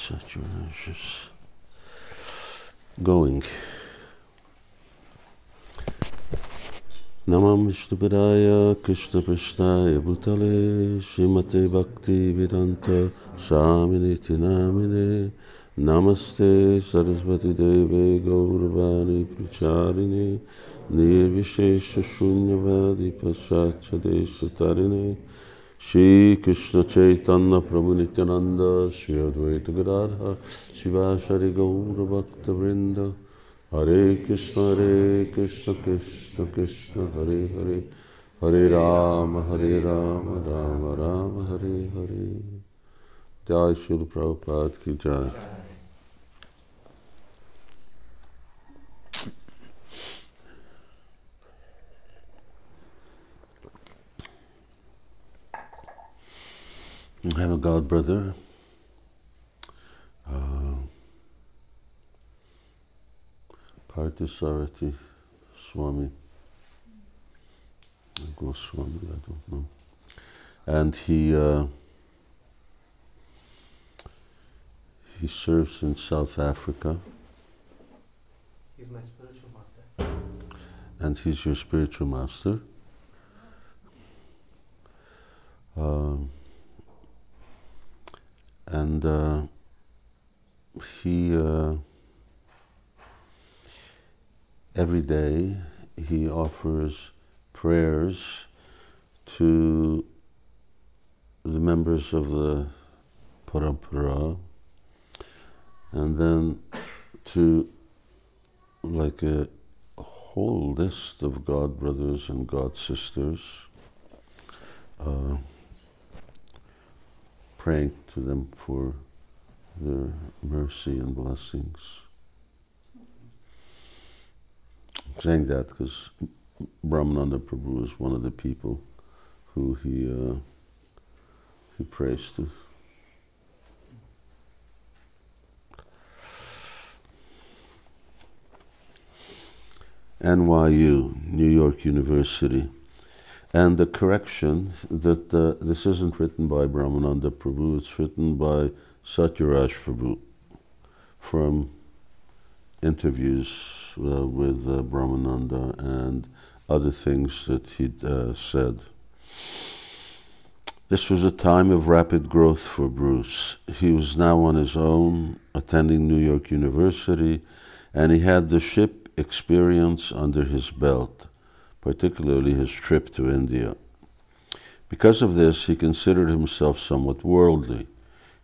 Set your ashes. Going. Namam Vishnupadaya Krishna Prashnaya Bhutale Srimate Bhakti Vedanta Swamini Namine Namaste Saraswati Deve Gauravani Pracharine Nirvishesha Shunyavadi Paschatya Desha Tarine Shri Krishna Chaitanya Prabhu Nityananda Shri Advaita Gadadha Shivashari Gaura Bhakta Vrinda Hare Krishna Krishna Krishna Hare Hare Hare Rama Rama Rama Hare Hare. Jai Srila Prabhupada Ki Jai. I have a god brother, Parthasarathi Swami, Goswami, I don't know. And he serves in South Africa. He's my spiritual master. And he's your spiritual master. And he every day he offers prayers to the members of the parampara, and then to like a whole list of god brothers and god sisters, praying to them for their mercy and blessings. I'm saying that because Brahmananda Prabhu is one of the people who he prays to. NYU, New York University. And the correction that this isn't written by Brahmananda Prabhu, it's written by Satyaraj Prabhu from interviews with Brahmananda and other things that he'd said. This was a time of rapid growth for Bruce. He was now on his own, attending New York University, and he had the ship experience under his belt, particularly his trip to India. Because of this, he considered himself somewhat worldly.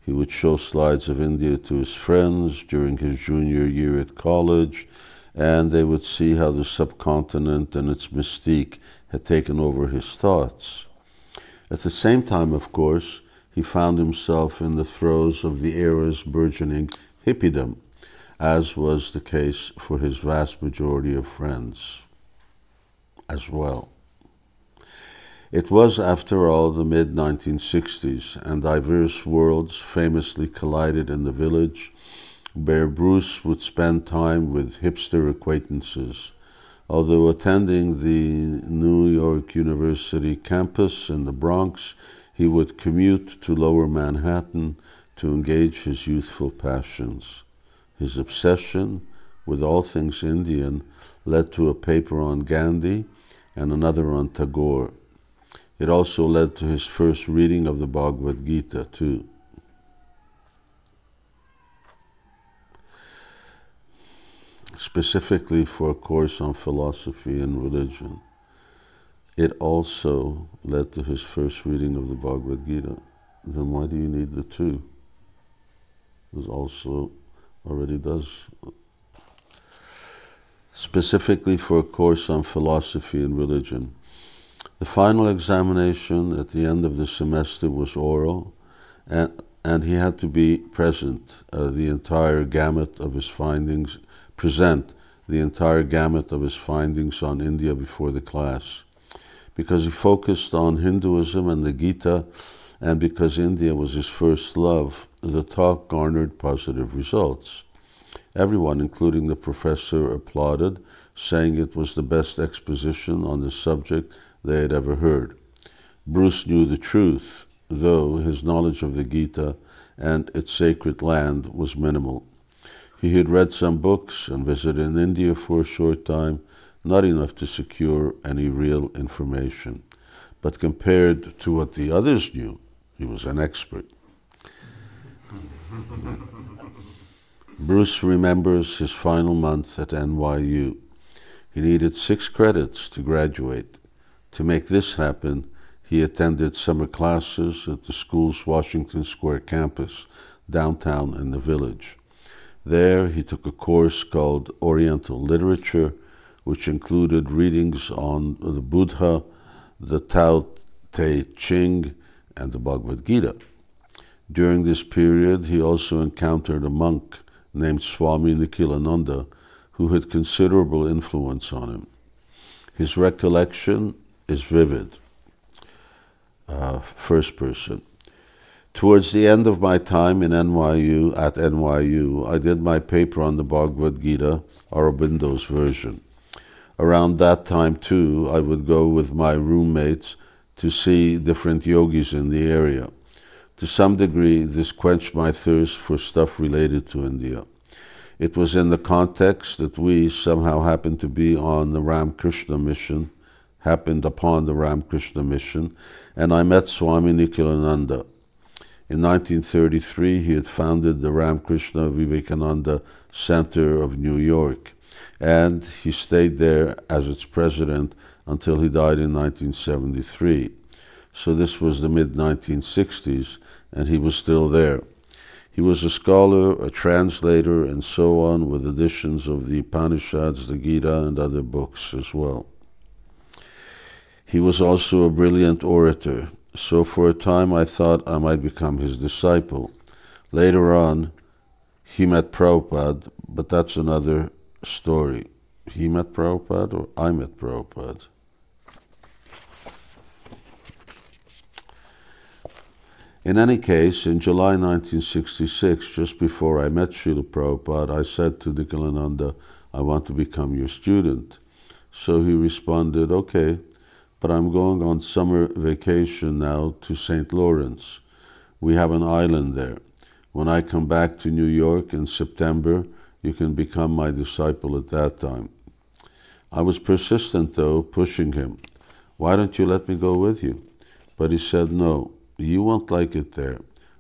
He would show slides of India to his friends during his junior year at college, and they would see how the subcontinent and its mystique had taken over his thoughts. At the same time, of course, he found himself in the throes of the era's burgeoning hippiedom, as was the case for his vast majority of friends as well. It was, after all, the mid-1960s, and diverse worlds famously collided in the village, where Bruce would spend time with hipster acquaintances. Although attending the New York University campus in the Bronx, he would commute to Lower Manhattan to engage his youthful passions. His obsession with all things Indian led to a paper on Gandhi and another on Tagore. It also led to his first reading of the Bhagavad Gita, too. Specifically for a course on philosophy and religion. It also led to his first reading of the Bhagavad Gita. Then why do you need the two? This also already does. Specifically for a course on philosophy and religion. The final examination at the end of the semester was oral, and he had to be present the entire gamut of his findings, present the entire gamut of his findings on India before the class. Because he focused on Hinduism and the Gita, and because India was his first love, the talk garnered positive results. Everyone, including the professor, applauded, saying it was the best exposition on the subject they had ever heard. Bruce knew the truth, though his knowledge of the Gita and its sacred land was minimal. He had read some books and visited in India for a short time, not enough to secure any real information. But compared to what the others knew, he was an expert. Bruce remembers his final month at NYU. He needed 6 credits to graduate. To make this happen, he attended summer classes at the school's Washington Square campus, downtown in the Village. There, he took a course called Oriental Literature, which included readings on the Buddha, the Tao Te Ching, and the Bhagavad Gita. During this period, he also encountered a monk named Swami Nikhilananda, who had considerable influence on him. His recollection is vivid. First person. Towards the end of my time at NYU, I did my paper on the Bhagavad Gita, Aurobindo's version. Around that time, too, I would go with my roommates to see different yogis in the area. To some degree, this quenched my thirst for stuff related to India. It was in the context that we somehow happened upon the Ramakrishna mission, and I met Swami Nikhilananda. In 1933, he had founded the Ramakrishna Vivekananda Center of New York, and he stayed there as its president until he died in 1973. So this was the mid-1960s, and he was still there. He was a scholar, a translator, and so on, with editions of the Upanishads, the Gita, and other books as well. He was also a brilliant orator, so for a time I thought I might become his disciple. Later on, he met Prabhupada, but that's another story. He met Prabhupada, or I met Prabhupada? In any case, in July 1966, just before I met Srila Prabhupada, I said to Nikhilananda, I want to become your student. So he responded, okay, but I'm going on summer vacation now to St. Lawrence. We have an island there. When I come back to New York in September, you can become my disciple at that time. I was persistent, though, pushing him. Why don't you let me go with you? But he said, no. You won't like it there.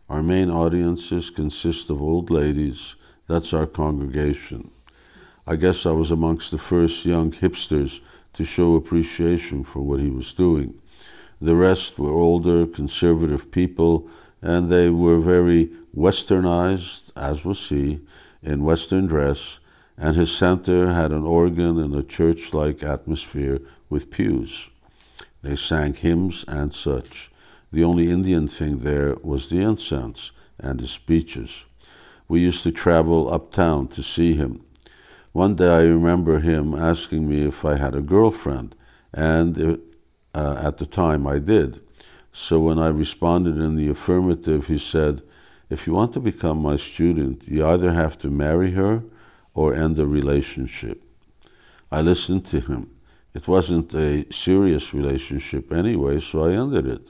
Our main audiences consist of old ladies. That's our congregation. I guess I was amongst the first young hipsters to show appreciation for what he was doing. The rest were older, conservative people, and they were very westernized, as was he, in Western dress, and his center had an organ and a church-like atmosphere with pews. They sang hymns and such. The only Indian thing there was the incense and his speeches. We used to travel uptown to see him. One day I remember him asking me if I had a girlfriend, and at the time I did. So when I responded in the affirmative, he said, if you want to become my student, you either have to marry her or end the relationship. I listened to him. It wasn't a serious relationship anyway, so I ended it.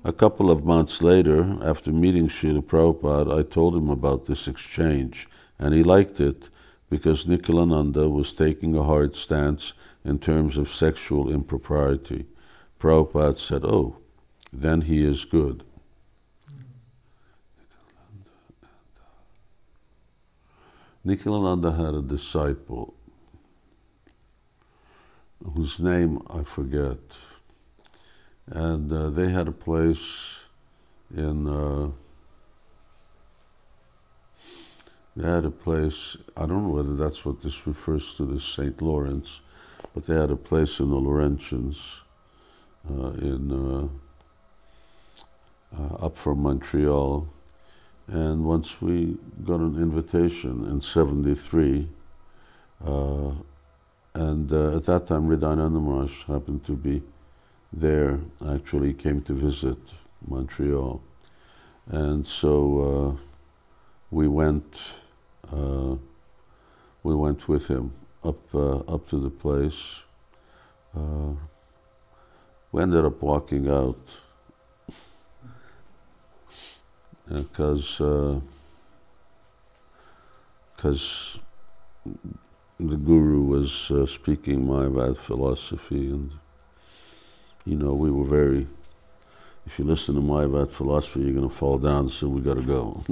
A couple of months later, after meeting Srila Prabhupada, I told him about this exchange, and he liked it because Nikhilananda was taking a hard stance in terms of sexual impropriety. Prabhupada said, oh, then he is good. Nikhilananda had a disciple whose name I forget. And they had a place in, I don't know whether that's what this refers to, this St. Lawrence, but they had a place in the Laurentians, up from Montreal. And once we got an invitation in '73, and at that time Hridayananda Maharaj happened to be there, actually came to visit Montreal. And so we went with him up to the place. We ended up walking out, because the guru was speaking Mayavad philosophy, and we were very. If you listen to Mayavad philosophy, you're going to fall down, so we got to go.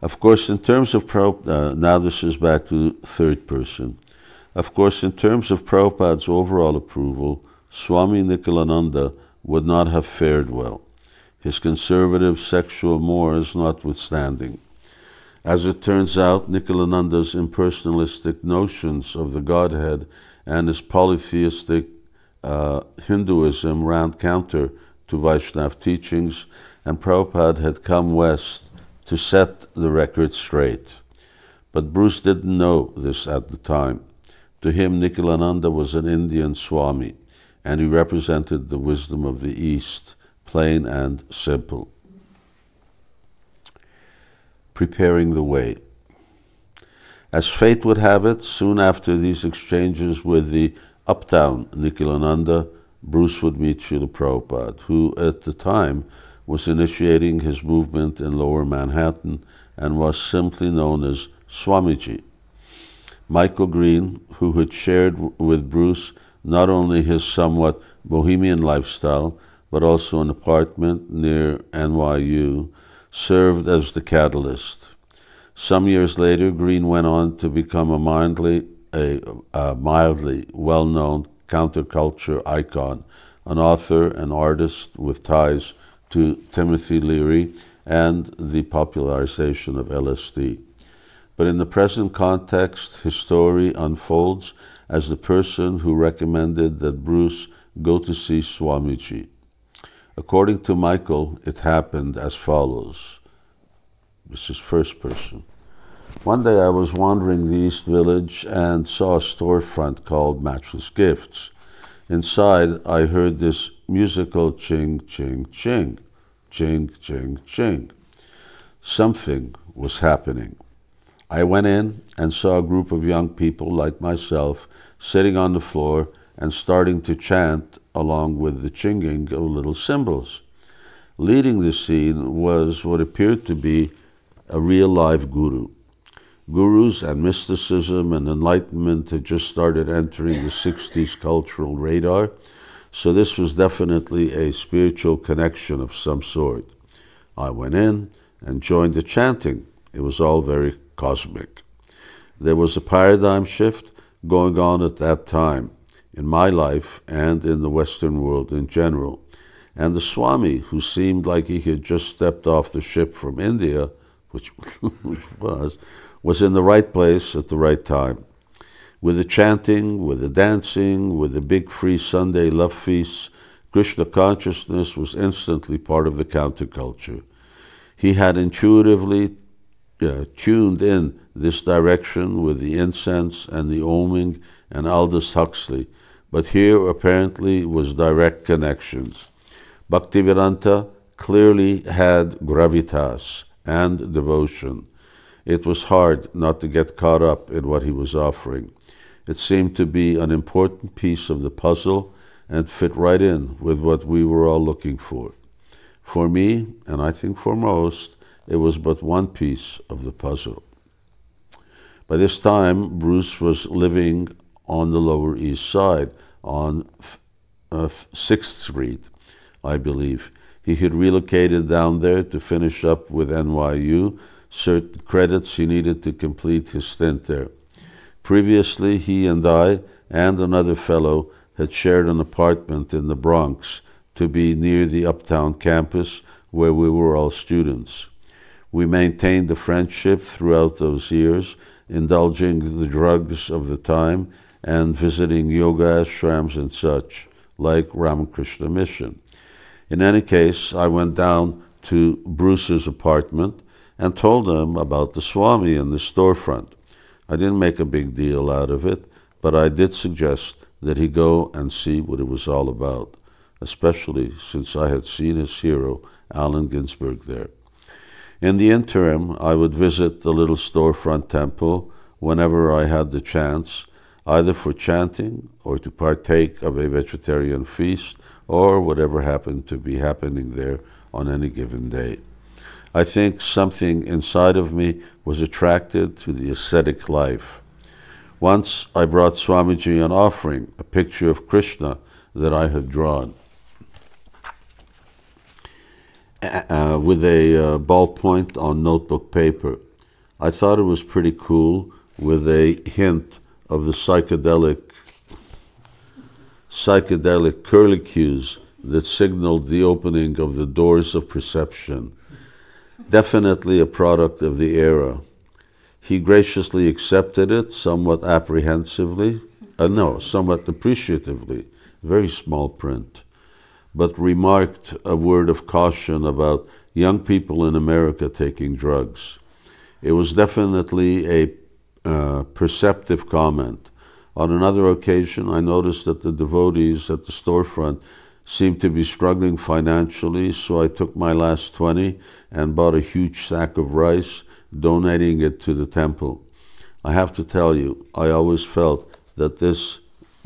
Of course, in terms of Prabhupada, now this is back to third person. Of course, in terms of Prabhupada's overall approval, Swami Nikhilananda would not have fared well, his conservative sexual mores notwithstanding. As it turns out, Nikhilananda's impersonalistic notions of the Godhead and his polytheistic Hinduism ran counter to Vaishnava teachings, and Prabhupada had come west to set the record straight. But Bruce didn't know this at the time. To him, Nikhilananda was an Indian Swami, and he represented the wisdom of the East, plain and simple. Preparing the way. As fate would have it, soon after these exchanges with the uptown Nikhilananda, Bruce would meet Srila Prabhupada, who at the time was initiating his movement in Lower Manhattan and was simply known as Swamiji. Michael Green, who had shared with Bruce not only his somewhat bohemian lifestyle, but also an apartment near NYU, served as the catalyst. Some years later, Green went on to become a mildly well-known counterculture icon, an author and artist with ties to Timothy Leary and the popularization of LSD. But in the present context, his story unfolds as the person who recommended that Bruce go to see Swamiji. According to Michael, it happened as follows. This is first person. One day I was wandering the East Village and saw a storefront called Matchless Gifts. Inside, I heard this musical ching, ching, ching, ching, ching, ching. Something was happening. I went in and saw a group of young people like myself sitting on the floor and starting to chant along with the chinging of little cymbals. Leading the scene was what appeared to be a real live guru. Gurus and mysticism and enlightenment had just started entering the 60s cultural radar, so this was definitely a spiritual connection of some sort. I went in and joined the chanting. It was all very cosmic. There was a paradigm shift going on at that time in my life and in the Western world in general. And the Swami, who seemed like he had just stepped off the ship from India, which was in the right place at the right time. With the chanting, with the dancing, with the big free Sunday love feasts, Krishna consciousness was instantly part of the counterculture. He had intuitively tuned in this direction with the incense and the oming and Aldous Huxley, but here apparently was direct connections. Bhaktivedanta clearly had gravitas and devotion. It was hard not to get caught up in what he was offering. It seemed to be an important piece of the puzzle and fit right in with what we were all looking for. For me, and I think for most, it was but one piece of the puzzle. By this time, Bruce was living on the Lower East Side, on 6th Street, I believe. He had relocated down there to finish up with NYU, certain credits he needed to complete his stint there. Previously, he and I and another fellow had shared an apartment in the Bronx to be near the Uptown campus where we were all students. We maintained a friendship throughout those years, indulging the drugs of the time and visiting yoga ashrams and such, like Ramakrishna Mission. In any case, I went down to Bruce's apartment and told him about the Swami and the storefront. I didn't make a big deal out of it, but I did suggest that he go and see what it was all about, especially since I had seen his hero, Allen Ginsberg, there. In the interim, I would visit the little storefront temple whenever I had the chance, either for chanting or to partake of a vegetarian feast or whatever happened to be happening there on any given day. I think something inside of me was attracted to the ascetic life. Once I brought Swamiji an offering, a picture of Krishna that I had drawn, with a ballpoint on notebook paper. I thought it was pretty cool, with a hint of the psychedelic curlicues that signaled the opening of the doors of perception. Definitely a product of the era. He graciously accepted it, somewhat apprehensively, somewhat appreciatively, very small print, but remarked a word of caution about young people in America taking drugs. It was definitely a perceptive comment. On another occasion, I noticed that the devotees at the storefront seemed to be struggling financially, so I took my last 20 and bought a huge sack of rice, donating it to the temple. I have to tell you, I always felt that this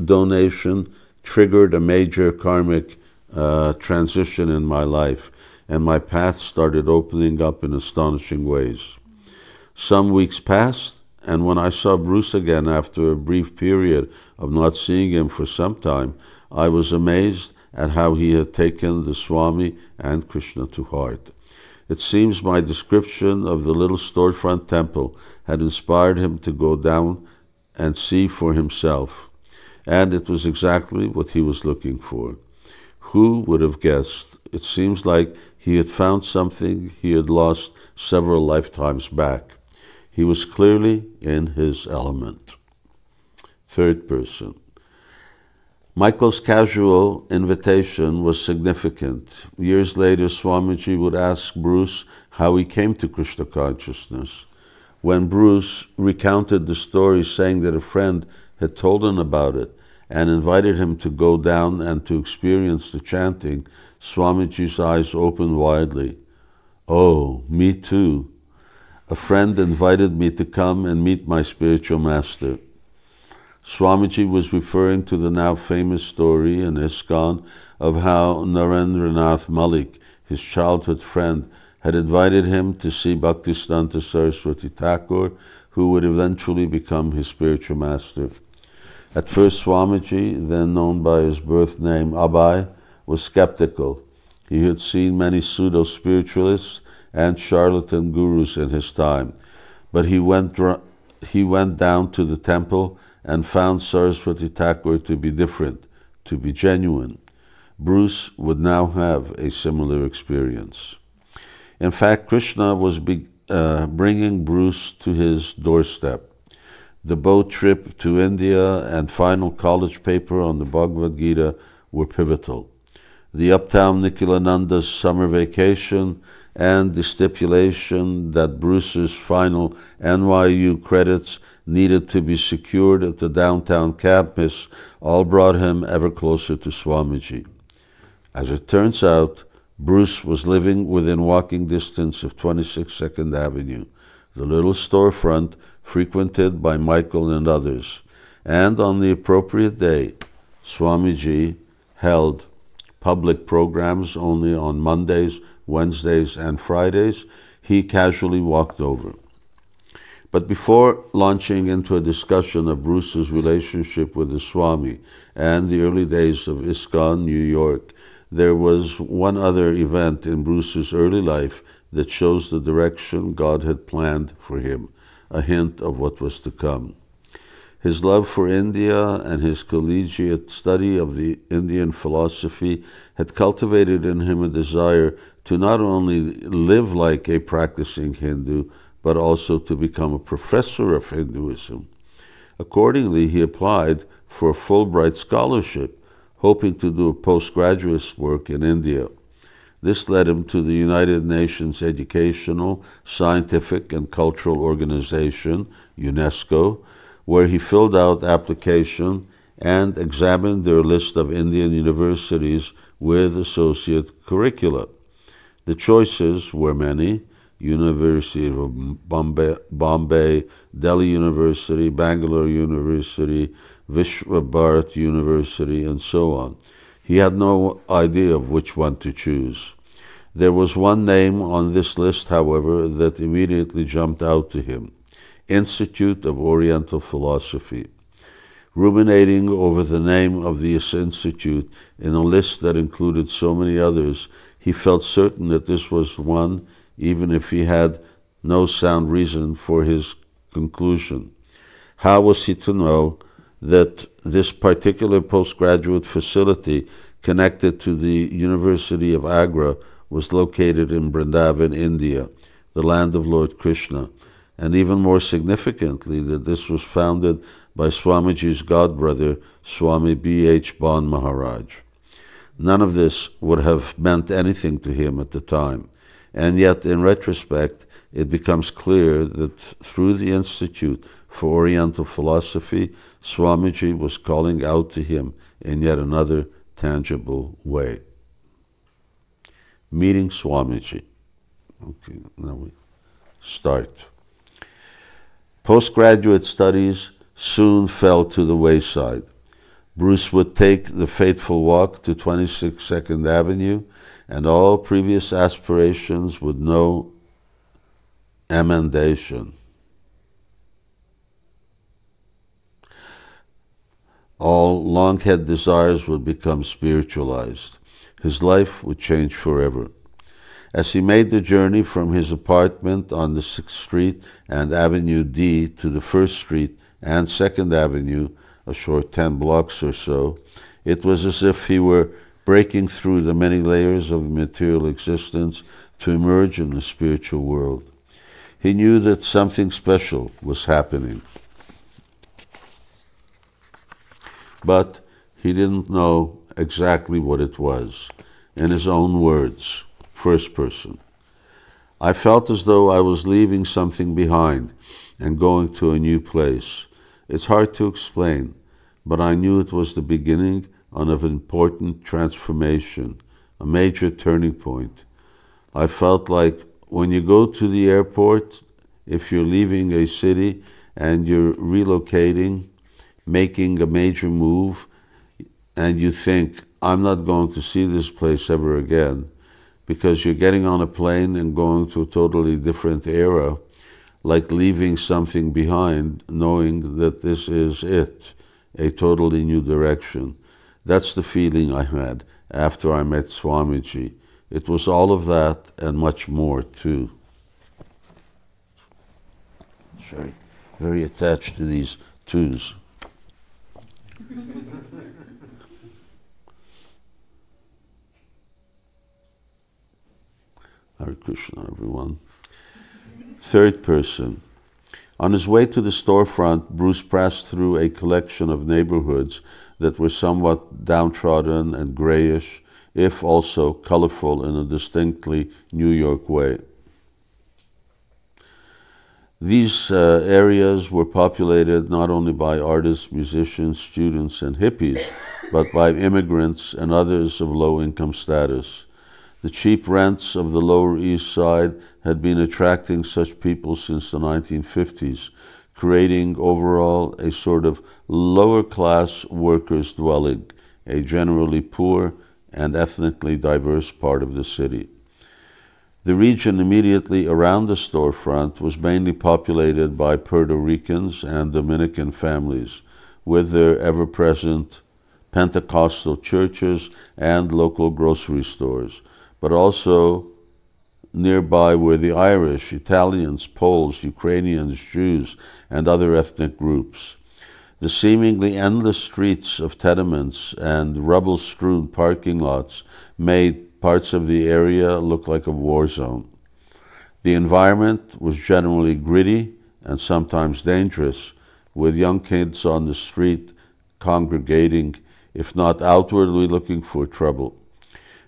donation triggered a major karmic transition in my life, and my path started opening up in astonishing ways. Some weeks passed, and when I saw Bruce again after a brief period of not seeing him for some time, I was amazed at how he had taken the Swami and Krishna to heart. It seems my description of the little storefront temple had inspired him to go down and see for himself, and it was exactly what he was looking for. Who would have guessed? It seems like he had found something he had lost several lifetimes back. He was clearly in his element. Third person. Michael's casual invitation was significant. Years later, Swamiji would ask Bruce how he came to Krishna consciousness. When Bruce recounted the story, saying that a friend had told him about it and invited him to go down and to experience the chanting, Swamiji's eyes opened widely. Oh, me too. A friend invited me to come and meet my spiritual master. Swamiji was referring to the now famous story in ISKCON of how Narendranath Malik, his childhood friend, had invited him to see Bhaktisiddhanta Saraswati Thakur, who would eventually become his spiritual master. At first, Swamiji, then known by his birth name Abhay, was skeptical. He had seen many pseudo-spiritualists and charlatan gurus in his time, but he went down to the temple and found Saraswati Thakur to be different, to be genuine. Bruce would now have a similar experience. In fact, Krishna was bringing Bruce to his doorstep. The boat trip to India and final college paper on the Bhagavad Gita were pivotal. The uptown Nikhilananda's summer vacation and the stipulation that Bruce's final NYU credits needed to be secured at the downtown campus all brought him ever closer to Swamiji. As it turns out, Bruce was living within walking distance of 26 2nd Avenue, the little storefront frequented by Michael and others, and on the appropriate day, Swamiji held public programs only on Mondays, Wednesdays, and Fridays. He casually walked over. But before launching into a discussion of Bruce's relationship with the Swami and the early days of ISKCON, New York, there was one other event in Bruce's early life that shows the direction God had planned for him, a hint of what was to come. His love for India and his collegiate study of the Indian philosophy had cultivated in him a desire to not only live like a practicing Hindu, but also to become a professor of Hinduism. Accordingly, he applied for a Fulbright scholarship, hoping to do a postgraduate work in India. This led him to the United Nations Educational, Scientific, and Cultural Organization, UNESCO, where he filled out application and examined their list of Indian universities with associate curricula. The choices were many: University of Bombay, Delhi University, Bangalore University, Vishwabharat University, and so on. He had no idea of which one to choose. There was one name on this list, however, that immediately jumped out to him: Institute of Oriental Philosophy. Ruminating over the name of this institute in a list that included so many others, he felt certain that this was one, even if he had no sound reason for his conclusion. How was he to know that this particular postgraduate facility connected to the University of Agra was located in Vrindavan, India, the land of Lord Krishna, and even more significantly, that this was founded by Swamiji's godbrother, Swami B.H. Bon Maharaj? None of this would have meant anything to him at the time, and yet, in retrospect, it becomes clear that through the Institute for Oriental Philosophy, Swamiji was calling out to him in yet another tangible way. Meeting Swamiji. Okay, now we start. Postgraduate studies soon fell to the wayside. Bruce would take the fateful walk to 26 Second Avenue, and all previous aspirations would know emendation. All long-held desires would become spiritualized. His life would change forever. As he made the journey from his apartment on the 6th Street and Avenue D to the 1st Street and 2nd Avenue, a short 10 blocks or so, it was as if he were breaking through the many layers of material existence to emerge in the spiritual world. He knew that something special was happening, but he didn't know exactly what it was. In his own words, first person, I felt as though I was leaving something behind and going to a new place. It's hard to explain, but I knew it was the beginning of an important transformation, a major turning point. I felt like when you go to the airport, if you're leaving a city and you're relocating, making a major move, and you think, I'm not going to see this place ever again, because you're getting on a plane and going to a totally different era, like leaving something behind, knowing that this is it, a totally new direction. That's the feeling I had after I met Swamiji. It was all of that and much more too. Very, very attached to these twos. Hare Krishna, everyone. Third person. On his way to the storefront, Bruce passed through a collection of neighborhoods that were somewhat downtrodden and grayish, if also colorful in a distinctly New York way. These areas were populated not only by artists, musicians, students, and hippies, but by immigrants and others of low-income status. The cheap rents of the Lower East Side had been attracting such people since the 1950s, creating overall a sort of lower-class workers' dwelling, a generally poor and ethnically diverse part of the city. The region immediately around the storefront was mainly populated by Puerto Ricans and Dominican families, with their ever-present Pentecostal churches and local grocery stores, but also nearby were the Irish, Italians, Poles, Ukrainians, Jews, and other ethnic groups. The seemingly endless streets of tenements and rubble-strewn parking lots made parts of the area look like a war zone. The environment was generally gritty and sometimes dangerous, with young kids on the street congregating, if not outwardly looking for trouble.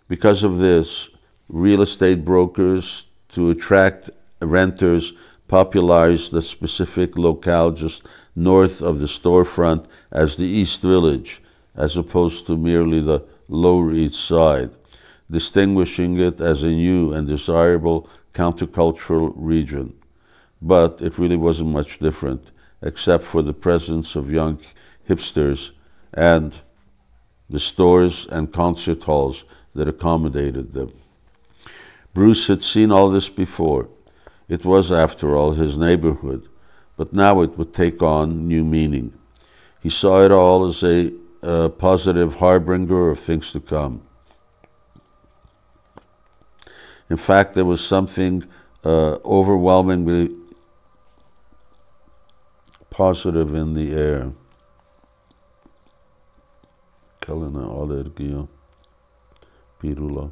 Because of this, real estate brokers, to attract renters, popularized the specific locale just north of the storefront as the East Village, as opposed to merely the Lower East Side, distinguishing it as a new and desirable countercultural region. But it really wasn't much different, except for the presence of young hipsters and the stores and concert halls that accommodated them. Bruce had seen all this before. It was, after all, his neighborhood, but now it would take on new meaning. He saw it all as a positive harbinger of things to come. In fact, there was something overwhelmingly positive in the air. Kalina alergiya, pirula.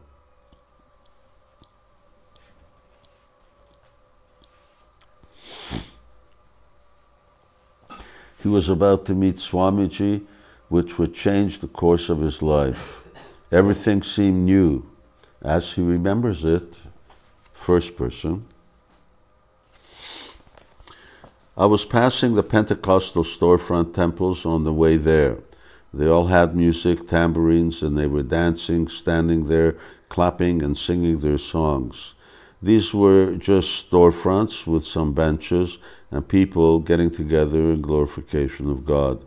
He was about to meet Swamiji, which would change the course of his life. Everything seemed new, as he remembers it, first person. I was passing the Pentecostal storefront temples on the way there. They all had music, tambourines, and they were dancing, standing there, clapping and singing their songs. These were just storefronts with some benches and people getting together in glorification of God.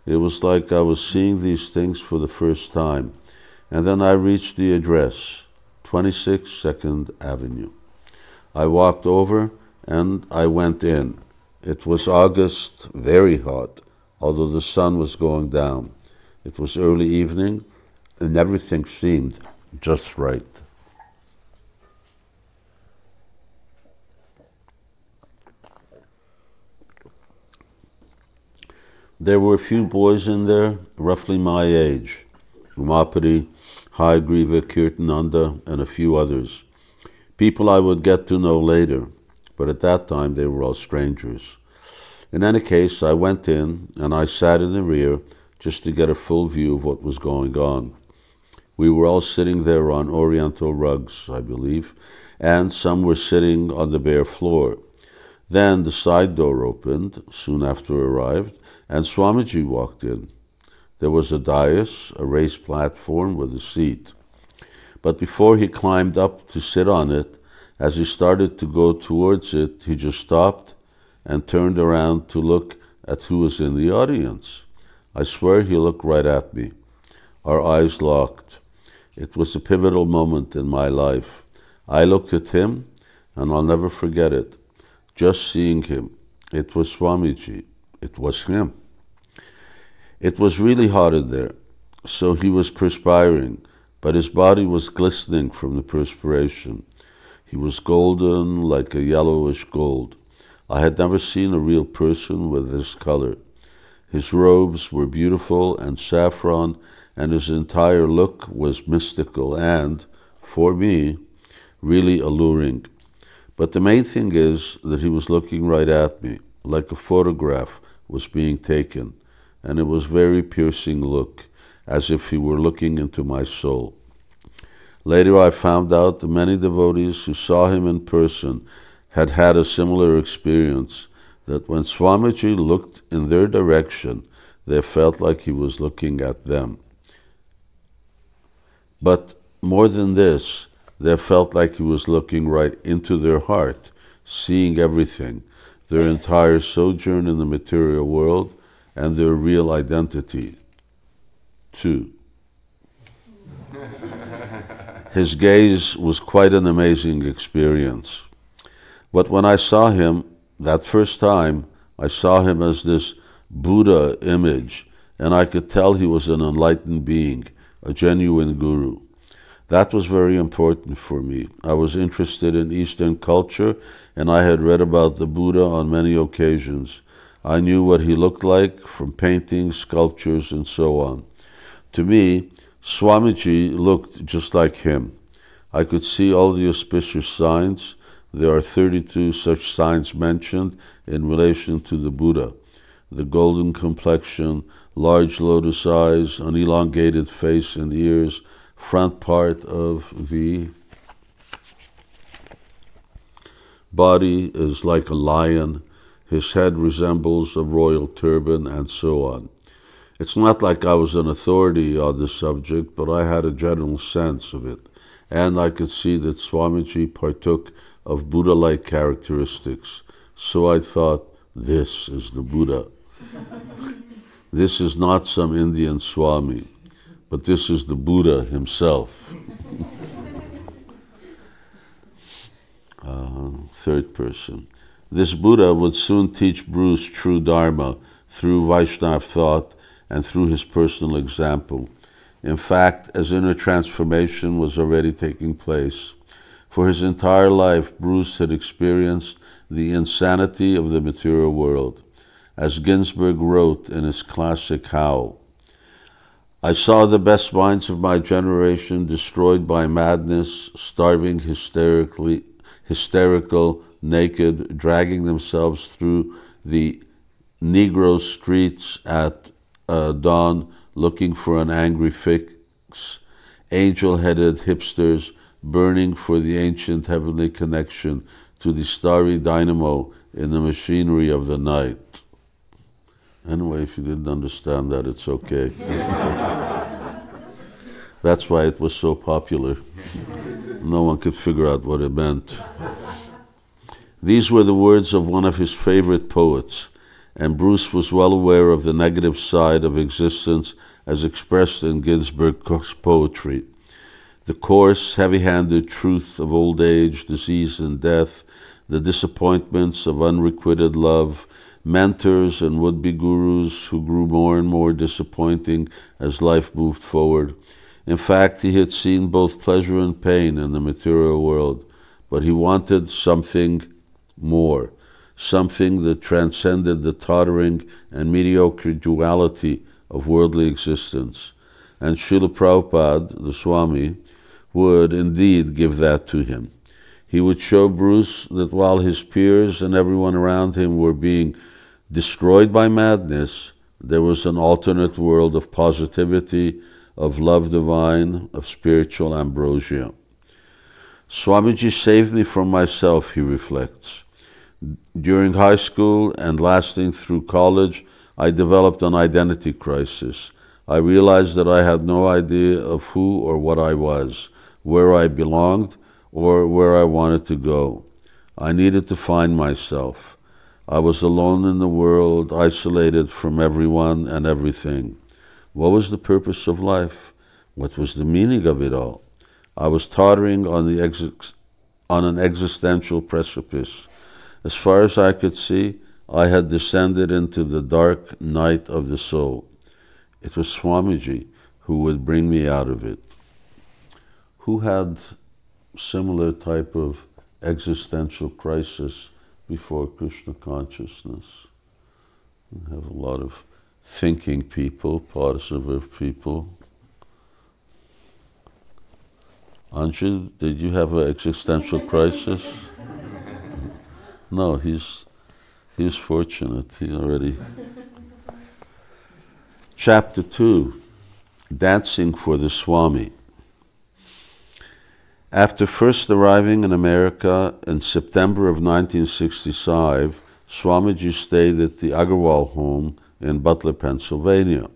It was like I was seeing these things for the first time. And then I reached the address, 26 2nd Avenue. I walked over and I went in. It was August, very hot, although the sun was going down. It was early evening and everything seemed just right. There were a few boys in there, roughly my age, Umapati, Haigriva, Kirtananda, and a few others. People I would get to know later, but at that time they were all strangers. In any case, I went in and I sat in the rear just to get a full view of what was going on. We were all sitting there on oriental rugs, I believe, and some were sitting on the bare floor. Then the side door opened, soon after I arrived, and Swamiji walked in. There was a dais, a raised platform with a seat. But before he climbed up to sit on it, as he started to go towards it, he just stopped and turned around to look at who was in the audience. I swear he looked right at me. Our eyes locked. It was a pivotal moment in my life. I looked at him, and I'll never forget it. Just seeing him. It was Swamiji. It was him. It was really hot in there, so he was perspiring, but his body was glistening from the perspiration. He was golden, like a yellowish gold. I had never seen a real person with this color. His robes were beautiful and saffron, and his entire look was mystical and, for me, really alluring. But the main thing is that he was looking right at me, like a photograph was being taken, and it was a very piercing look, as if he were looking into my soul. Later I found out that many devotees who saw him in person had had a similar experience, that when Swamiji looked in their direction, they felt like he was looking at them. But more than this, they felt like he was looking right into their heart, seeing everything, their entire sojourn in the material world, and their real identity, too. His gaze was quite an amazing experience. But when I saw him, that first time, I saw him as this Buddha image, and I could tell he was an enlightened being, a genuine guru. That was very important for me. I was interested in Eastern culture, and I had read about the Buddha on many occasions. I knew what he looked like from paintings, sculptures, and so on. To me, Swamiji looked just like him. I could see all the auspicious signs. There are 32 such signs mentioned in relation to the Buddha. The golden complexion, large lotus eyes, an elongated face and ears, front part of the body is like a lion, his head resembles a royal turban, and so on. It's not like I was an authority on this subject, but I had a general sense of it, and I could see that Swamiji partook of Buddha-like characteristics. So I thought, this is the Buddha. This is not some Indian Swami, but this is the Buddha himself. third person. This Buddha would soon teach Bruce true Dharma through Vaishnava thought and through his personal example. In fact, as inner transformation was already taking place, for his entire life, Bruce had experienced the insanity of the material world. As Ginsberg wrote in his classic Howl, I saw the best minds of my generation destroyed by madness, starving hysterical, naked, dragging themselves through the Negro streets at dawn, looking for an angry fix, angel-headed hipsters burning for the ancient heavenly connection to the starry dynamo in the machinery of the night. Anyway, if you didn't understand that, it's okay. That's why it was so popular. No one could figure out what it meant. These were the words of one of his favorite poets, and Bruce was well aware of the negative side of existence as expressed in Ginsberg's poetry. The coarse, heavy-handed truth of old age, disease, and death, the disappointments of unrequited love, mentors and would-be gurus who grew more and more disappointing as life moved forward. In fact, he had seen both pleasure and pain in the material world, but he wanted something more, something that transcended the tottering and mediocre duality of worldly existence. And Srila Prabhupada, the Swami, would indeed give that to him. He would show Bruce that while his peers and everyone around him were being destroyed by madness, there was an alternate world of positivity, of love divine, of spiritual ambrosia. Swamiji saved me from myself, he reflects. During high school and lasting through college, I developed an identity crisis. I realized that I had no idea of who or what I was, where I belonged, or where I wanted to go. I needed to find myself. I was alone in the world, isolated from everyone and everything. What was the purpose of life? What was the meaning of it all? I was tottering on an existential precipice. As far as I could see, I had descended into the dark night of the soul. It was Swamiji who would bring me out of it. Who had similar type of existential crisis before Krishna consciousness? We have a lot of thinking people, positive people. Anju, did you have an existential crisis? No, he's fortunate. He already. Chapter 2, Dancing for the Swami. After first arriving in America in September of 1965, Swamiji stayed at the Agarwal home in Butler, Pennsylvania.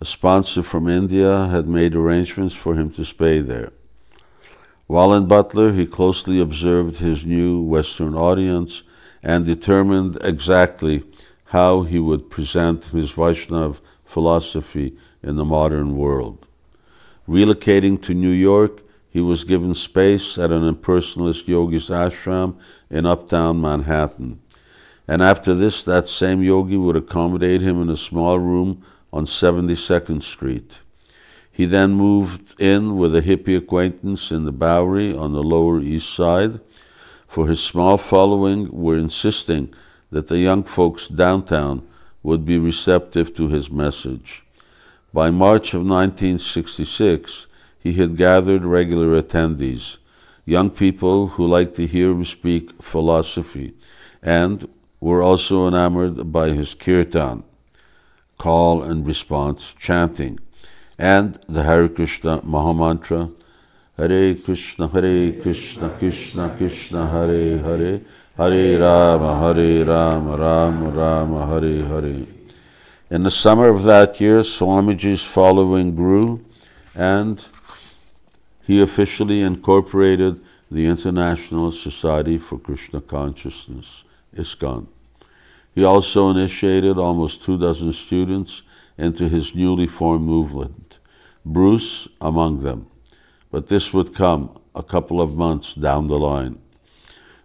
A sponsor from India had made arrangements for him to stay there. While in Butler, he closely observed his new Western audience and determined exactly how he would present his Vaishnava philosophy in the modern world. Relocating to New York, he was given space at an impersonalist yogi's ashram in uptown Manhattan. And after this, that same yogi would accommodate him in a small room on 72nd Street. He then moved in with a hippie acquaintance in the Bowery on the Lower East Side, for his small following were insisting that the young folks downtown would be receptive to his message. By March of 1966, he had gathered regular attendees, young people who liked to hear him speak philosophy, and were also enamored by his kirtan, call and response chanting, and the Hare Krishna Mahamantra, Hare Krishna, Krishna Krishna, Hare Hare, Hare Rama, Rama Rama, Hare Hare. In the summer of that year, Swamiji's following grew, and he officially incorporated the International Society for Krishna Consciousness, ISKCON. He also initiated almost 24 students into his newly formed movement, Bruce among them. But this would come a couple of months down the line.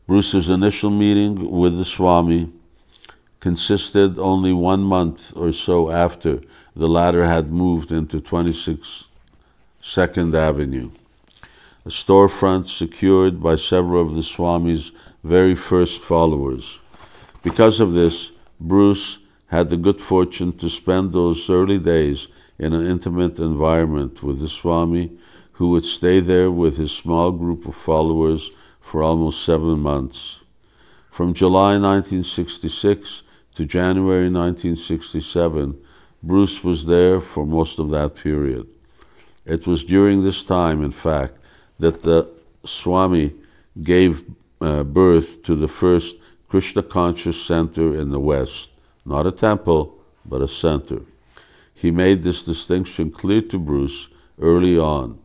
Bruce's initial meeting with the Swami consisted only 1 month or so after the latter had moved into 26 Second Avenue, a storefront secured by several of the Swami's very first followers. Because of this, Bruce had the good fortune to spend those early days in an intimate environment with the Swami, who would stay there with his small group of followers for almost 7 months. From July 1966 to January 1967, Bruce was there for most of that period. It was during this time, in fact, that the Swami gave birth to the first Krishna conscious center in the West. Not a temple, but a center. He made this distinction clear to Bruce early on.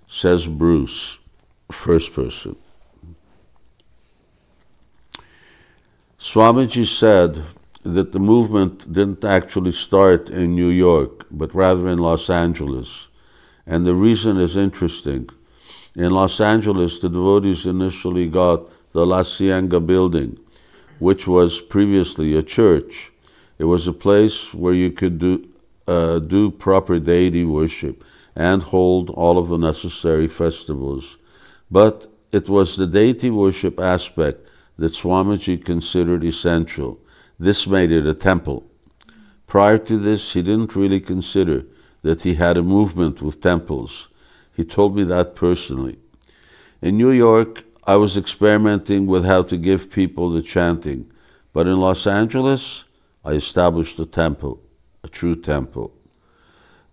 Says Bruce, first person. Swamiji said that the movement didn't actually start in New York, but rather in Los Angeles. And the reason is interesting. In Los Angeles, the devotees initially got the La Cienega building, which was previously a church. It was a place where you could do proper deity worship and hold all of the necessary festivals. But it was the deity worship aspect that Swamiji considered essential. This made it a temple. Prior to this, he didn't really consider that he had a movement with temples. He told me that personally. In New York, I was experimenting with how to give people the chanting, but in Los Angeles, I established a temple, a true temple.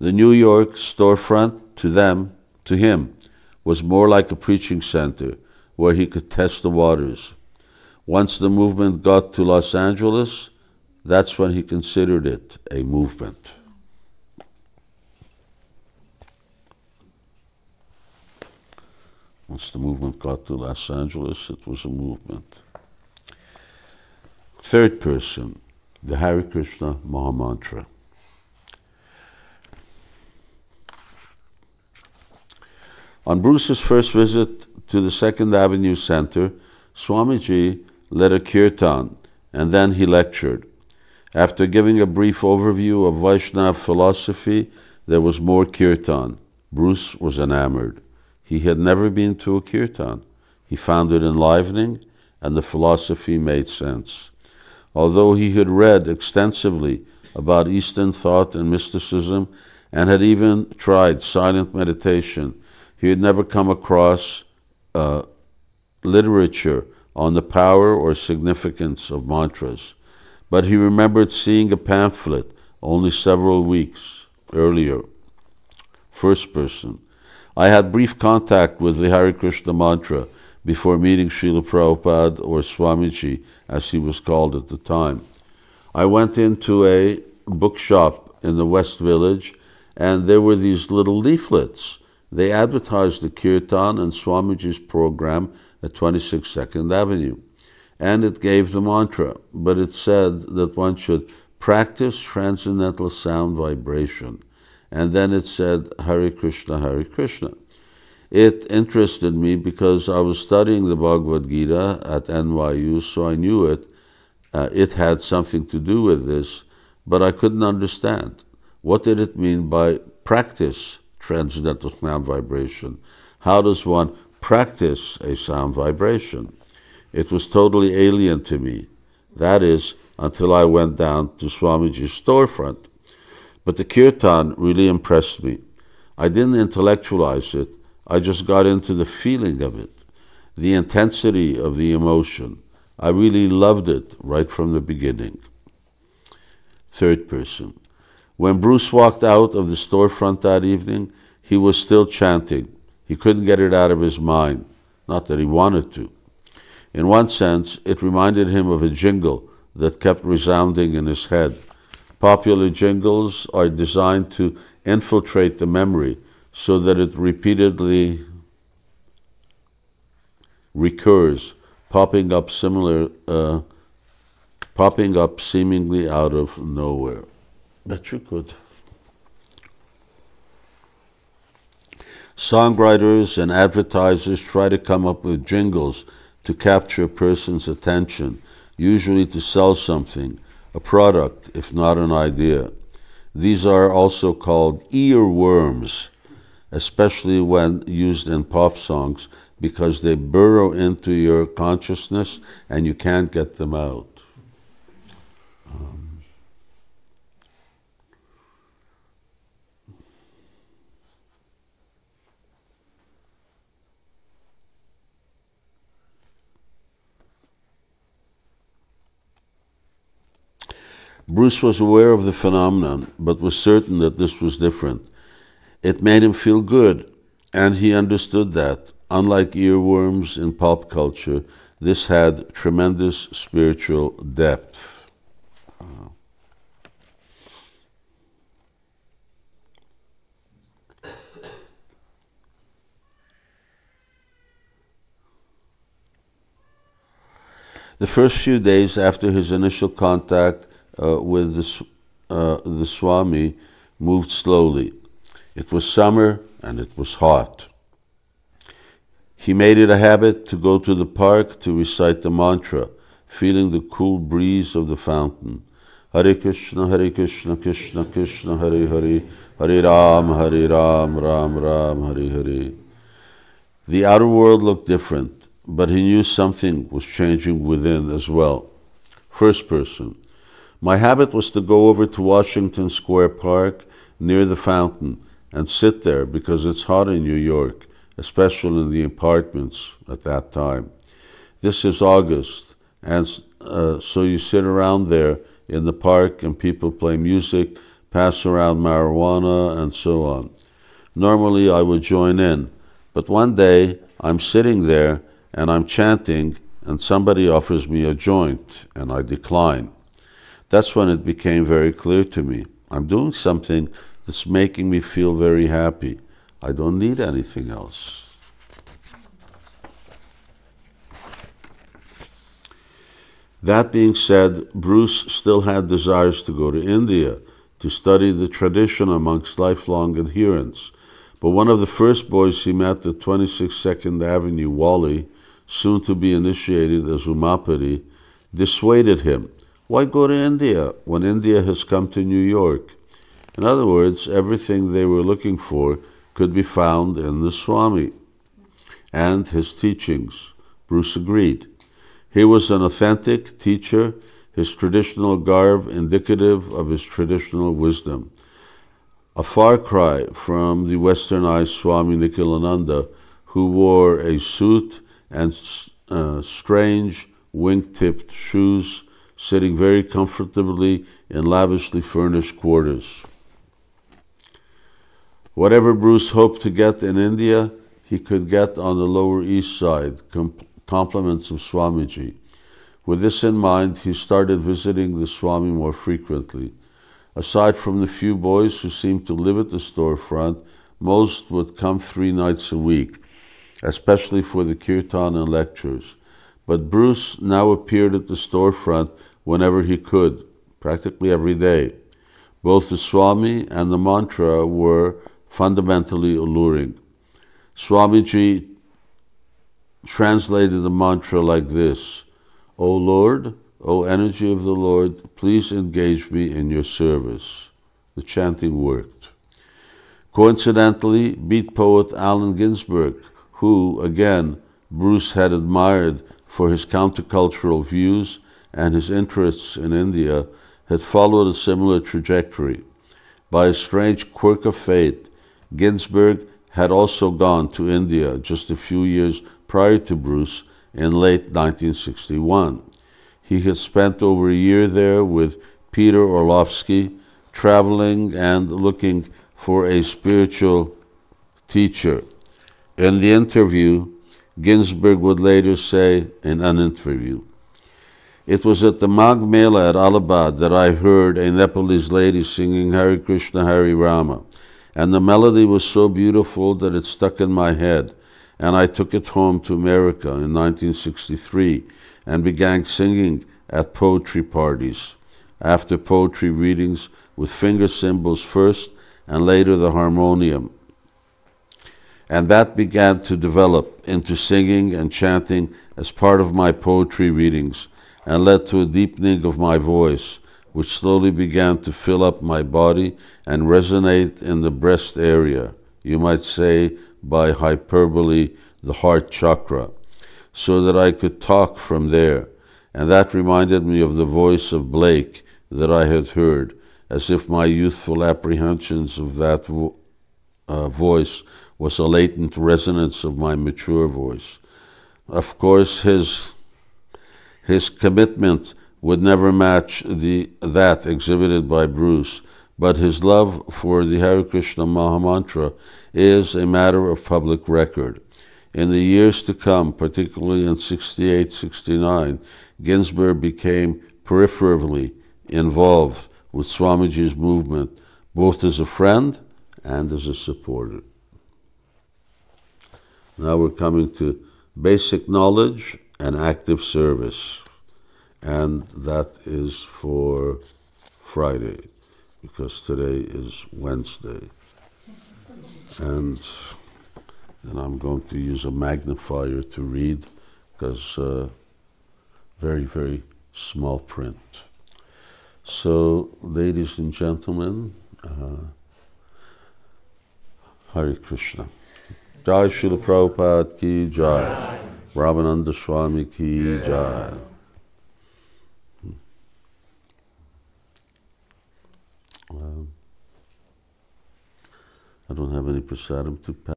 The New York storefront, to him, was more like a preaching center where he could test the waters. Once the movement got to Los Angeles, that's when he considered it a movement. Once the movement got to Los Angeles, it was a movement. Third person, the Hare Krishna Mahamantra. On Bruce's first visit to the Second Avenue Center, Swamiji led a kirtan, and then he lectured. After giving a brief overview of Vaishnava philosophy, there was more kirtan. Bruce was enamored. He had never been to a kirtan. He found it enlivening, and the philosophy made sense. Although he had read extensively about Eastern thought and mysticism, and had even tried silent meditation, he had never come across literature on the power or significance of mantras. But he remembered seeing a pamphlet only several weeks earlier. First person. I had brief contact with the Hare Krishna mantra before meeting Srila Prabhupada, or Swamiji, as he was called at the time. I went into a bookshop in the West Village, and there were these little leaflets. They advertised the kirtan and Swamiji's program at 26 Second Avenue. And it gave the mantra, but it said that one should practice transcendental sound vibration. And then it said, Hare Krishna, Hare Krishna. It interested me because I was studying the Bhagavad Gita at NYU, so I knew it. It had something to do with this, but I couldn't understand. What did it mean by practice transcendental sound vibration? How does one practice a sound vibration? It was totally alien to me. That is, until I went down to Swamiji's storefront. But the kirtan really impressed me. I didn't intellectualize it. I just got into the feeling of it, the intensity of the emotion. I really loved it right from the beginning. Third person. When Bruce walked out of the storefront that evening, he was still chanting. He couldn't get it out of his mind. Not that he wanted to. In one sense, it reminded him of a jingle that kept resounding in his head. Popular jingles are designed to infiltrate the memory so that it repeatedly recurs, popping up seemingly out of nowhere. Bet you could. Songwriters and advertisers try to come up with jingles to capture a person's attention, usually to sell something, a product, if not an idea. These are also called earworms, especially when used in pop songs, because they burrow into your consciousness and you can't get them out. Bruce was aware of the phenomenon, but was certain that this was different. It made him feel good, and he understood that, unlike earworms in pop culture, this had tremendous spiritual depth. The first few days after his initial contact with the Swami moved slowly. It was summer and it was hot. He made it a habit to go to the park to recite the mantra, feeling the cool breeze of the fountain. Hare Krishna, Krishna Krishna, Hare Hare, Hare Ram, Ram Ram, Hare Hare. The outer world looked different, but he knew something was changing within as well. First person. My habit was to go over to Washington Square Park near the fountain and sit there because it's hot in New York, especially in the apartments at that time. This is August, and so you sit around there in the park and people play music, pass around marijuana, and so on. Normally I would join in, but one day I'm sitting there and I'm chanting and somebody offers me a joint and I decline. That's when it became very clear to me. I'm doing something that's making me feel very happy. I don't need anything else. That being said, Bruce still had desires to go to India to study the tradition amongst lifelong adherents. But one of the first boys he met at 26 2nd Avenue, Wally, soon to be initiated as Umapati, dissuaded him. Why go to India when India has come to New York? In other words, everything they were looking for could be found in the Swami and his teachings. Bruce agreed. He was an authentic teacher, his traditional garb indicative of his traditional wisdom. A far cry from the westernized Swami Nikhilananda, who wore a suit and strange wing-tipped shoes, sitting very comfortably in lavishly furnished quarters. Whatever Bruce hoped to get in India, he could get on the Lower East Side, compliments of Swamiji. With this in mind, he started visiting the Swami more frequently. Aside from the few boys who seemed to live at the storefront, most would come 3 nights a week, especially for the kirtan and lectures. But Bruce now appeared at the storefront whenever he could, practically every day. Both the Swami and the mantra were fundamentally alluring. Swamiji translated the mantra like this: O Lord, O energy of the Lord, please engage me in your service. The chanting worked. Coincidentally, beat poet Allen Ginsberg, who, again, Bruce had admired for his countercultural views and his interests in India, had followed a similar trajectory. By a strange quirk of fate, Ginsberg had also gone to India just a few years prior to Bruce in late 1961. He had spent over a year there with Peter Orlovsky, traveling and looking for a spiritual teacher. In the interview, Ginsberg would later say in an interview, "It was at the Magh Mela at Allahabad that I heard a Nepalese lady singing Hare Krishna, Hare Rama, and the melody was so beautiful that it stuck in my head, and I took it home to America in 1963 and began singing at poetry parties, after poetry readings with finger cymbals first and later the harmonium. And that began to develop into singing and chanting as part of my poetry readings and led to a deepening of my voice, which slowly began to fill up my body and resonate in the breast area, you might say by hyperbole, the heart chakra, so that I could talk from there. And that reminded me of the voice of Blake that I had heard, as if my youthful apprehensions of that voice was a latent resonance of my mature voice. Of course, his commitment would never match that exhibited by Bruce, but his love for the Hare Krishna Mahamantra is a matter of public record. In the years to come, particularly in 68, 69, Ginsberg became peripherally involved with Swamiji's movement, both as a friend and as a supporter. Now we're coming to basic knowledge and active service. And that is for Friday, because today is Wednesday. And I'm going to use a magnifier to read, because very, very small print. So, ladies and gentlemen, Hare Krishna. Jai Srila Prabhupada ki jai. Brahmananda Swami ki jai. I don't have any prasadam to pass.